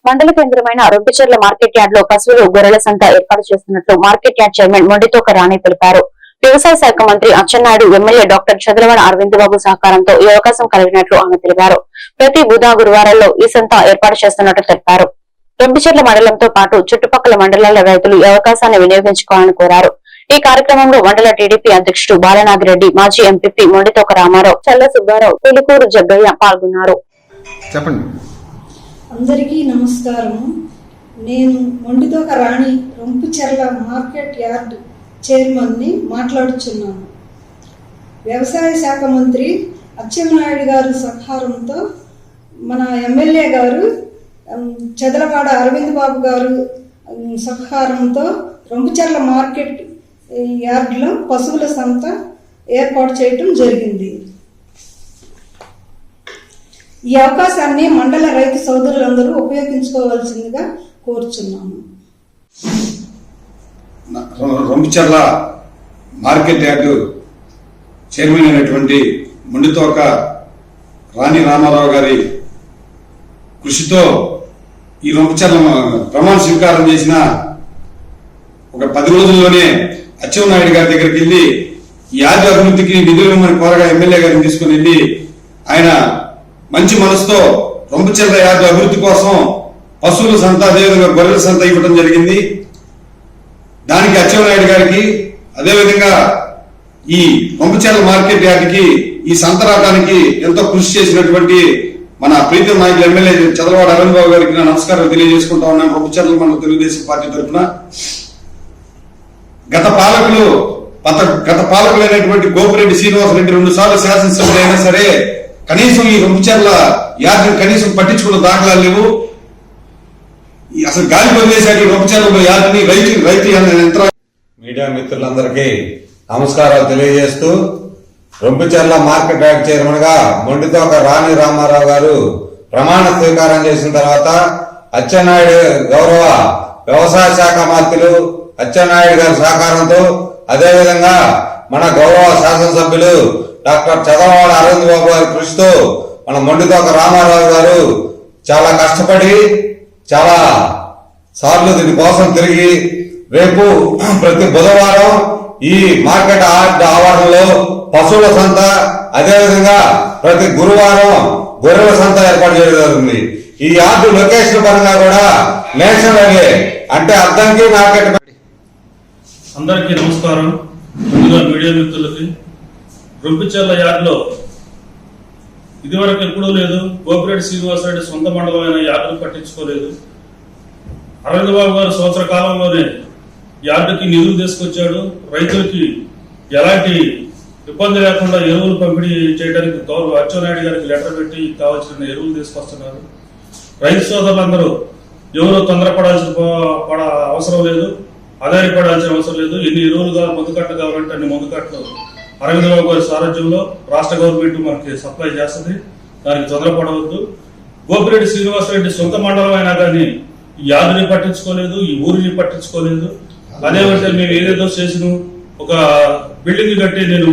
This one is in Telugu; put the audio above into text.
మండల కేంద్రమైన రొంపిచెర్ల మార్కెట్ యార్డ్ లో పశువులు గొర్రెల సంత ఏర్పాటు చేస్తున్నట్లు మార్కెట్ యార్డ్ చైర్మన్ మొండితోక రాణి తెలిపారు. వ్యవసాయ శాఖ మంత్రి అచ్చెన్నాయుడు, ఎమ్మెల్యే డాక్టర్ చదలవాడ అరవింద్ బాబు సహకారంతో ఈ అవకాశం కలిగినట్లు ఆమె తెలిపారు. ప్రతి బుధ గురువారాల్లో ఈ సంత ఏర్పాటు చేస్తున్నట్లు తెలిపారు. రొంపిచెర్ల మండలంతో పాటు చుట్టుపక్కల మండలాల రైతులు ఈ అవకాశాన్ని వినియోగించుకోవాలని కోరారు. ఈ కార్యక్రమంలో మండల టీడీపీ అధ్యక్షుడు బాలనాగిరెడ్డి, మాజీ ఎంపీపీ మొండితోక రామారావు, చల్ల సుబ్బారావు, పులికూరు జగ్గయ్య పాల్గొన్నారు. అందరికీ నమస్కారం. నేను మొండితోక రాణి, రొంపిచెర్ల మార్కెట్ యార్డ్ చైర్మన్ని మాట్లాడుచున్నాను. వ్యవసాయ శాఖ మంత్రి అచ్చెన్నాయుడు గారి సహకారంతో మన ఎమ్మెల్యే గారు చదలవాడ అరవింద్ బాబు గారు సహకారంతో రొంపిచెర్ల మార్కెట్ యార్డ్లో పశువుల సంత ఏర్పాటు చేయటం జరిగింది. ఈ అవకాశాన్ని మండల రైతు సోదరులందరూ ఉపయోగించుకోవాల్సిందిగా కోరుచున్నాము. రొంపిచెర్ల మార్కెట్ యార్డు చైర్మన్ అయినటువంటి మొండితోక రాణి రామారావు గారి కృషితో ఈ రొంపిచెర్ల ప్రమాణ స్వీకారం చేసిన ఒక 10 రోజుల్లోనే అచ్చెన్నాయుడు గారి దగ్గరికి వెళ్లి ఈ యార్డు అభివృద్ధికి నిధులు ఇవ్వమని కోరగా ఎమ్మెల్యే గారిని తీసుకుని వెళ్లి ఆయన మంచి మనసుతో రొంపిచెర్ల యార్డు అభివృద్ధి కోసం పశువుల సంత, అదేవిధంగా గొర్రెల సంత ఇవ్వడం జరిగింది. దానికి అచ్చెన్నాయుడు గారికి, అదేవిధంగా ఈ రొంపిచెర్ల మార్కెట్ యార్డుకి ఈ సంత రావడానికి ఎంతో కృషి చేసినటువంటి మన ప్రీతం నాయకులు ఎమ్మెల్యే చదలవాడ అరవింద్ బాబు గారికి నమస్కారం తెలియజేసుకుంటా ఉన్నాను. రొంపిచెర్ల మన తెలుగుదేశం పార్టీ తరఫున గత పాలకులైనటువంటి గోపిరెడ్డి శ్రీనివాసరెడ్డి 2 సార్లు శాసనసభ్యులు అయినా సరే కనీసం ఈ రొంపిచెర్ల యార్డుని కనీసం పట్టించుకున్న దాఖలాలు లేవు. అసలు గాలి వదిలేశారు ఈ రొంపిచెర్ల యార్డుని రైతు యంత్రాలు. మీడియా మిత్రులందరికీ నమస్కారాలు తెలియజేస్తూ, రొంపిచెర్ల మార్కెట్ యార్డ్ చైర్మన్ గా మొండితోక రాణి రామారావు గారు ప్రమాణ స్వీకారం చేసిన తర్వాత అచ్చెన్నాయుడు గౌరవ వ్యవసాయ శాఖ మంత్రులు అచ్చెన్నాయుడు గారి సహకారంతో, అదేవిధంగా మన గౌరవ శాసనసభ్యులు డాక్టర్ చదలవాడ అరవింద్ బాబు గారి కృషితో మన మొండితోక రామారావు గారు చాలా కష్టపడి చాలా సార్లు దీనికోసం తిరిగి రేపు ప్రతి బుధవారం ఈ మార్కెట్ యార్డ్ ఆవరణలో పశువుల సంత, అదేవిధంగా ప్రతి గురువారం గొర్రెల సంత ఏర్పాటు చేయడం జరుగుతుంది. ఈ యార్డు లొకేషన్ పరంగా కూడా నేషనల్ హైవే అంటే అద్దంకి మార్కెట్. అందరికీ నమస్కారం. ముందుగా మీడియా మిత్రులకి, రొంపిచెర్ల యార్డులో ఇదివరకు ఎప్పుడూ లేదు. గోపిరెడ్డి శ్రీనివాసరెడ్డి సొంత మండలమైన యార్డును పట్టించుకోలేదు. అరవింద్ బాబు గారు సంవత్సర కాలంలోనే యార్డుకి నిధులు తీసుకొచ్చాడు. రైతులకి ఎలాంటి ఇబ్బంది లేకుండా ఎరువులు పంపిణీ చేయడానికి గౌరవ అచ్చెన్నాయుడు గారికి లెటర్ పెట్టి కావాల్సిన ఎరువులు తీసుకొస్తున్నారు. రైతు సోదరులందరూ ఎవరు తొందరపడాల్సిన అవసరం లేదు, ఆధారపడాల్సిన అవసరం లేదు. ఎన్ని ఎరువులుగా మందుకట్ట కావాలంటే అన్ని మందుకట్టలు అరవింద్ బాబు గారి సారథ్యంలో రాష్ట్ర గవర్నమెంట్ మనకి సప్లై చేస్తుంది. దానికి తొందరపడవద్దు. గోపిరెడ్డి శ్రీనివాసరెడ్డి సొంత మండలం అయినా కానీ ఈ యార్డుని పట్టించుకోలేదు, ఈ ఊరిని పట్టించుకోలేదు. అదేమంటే మేము ఏదేదో చేసిన ఒక బిల్డింగ్ కట్టి నేను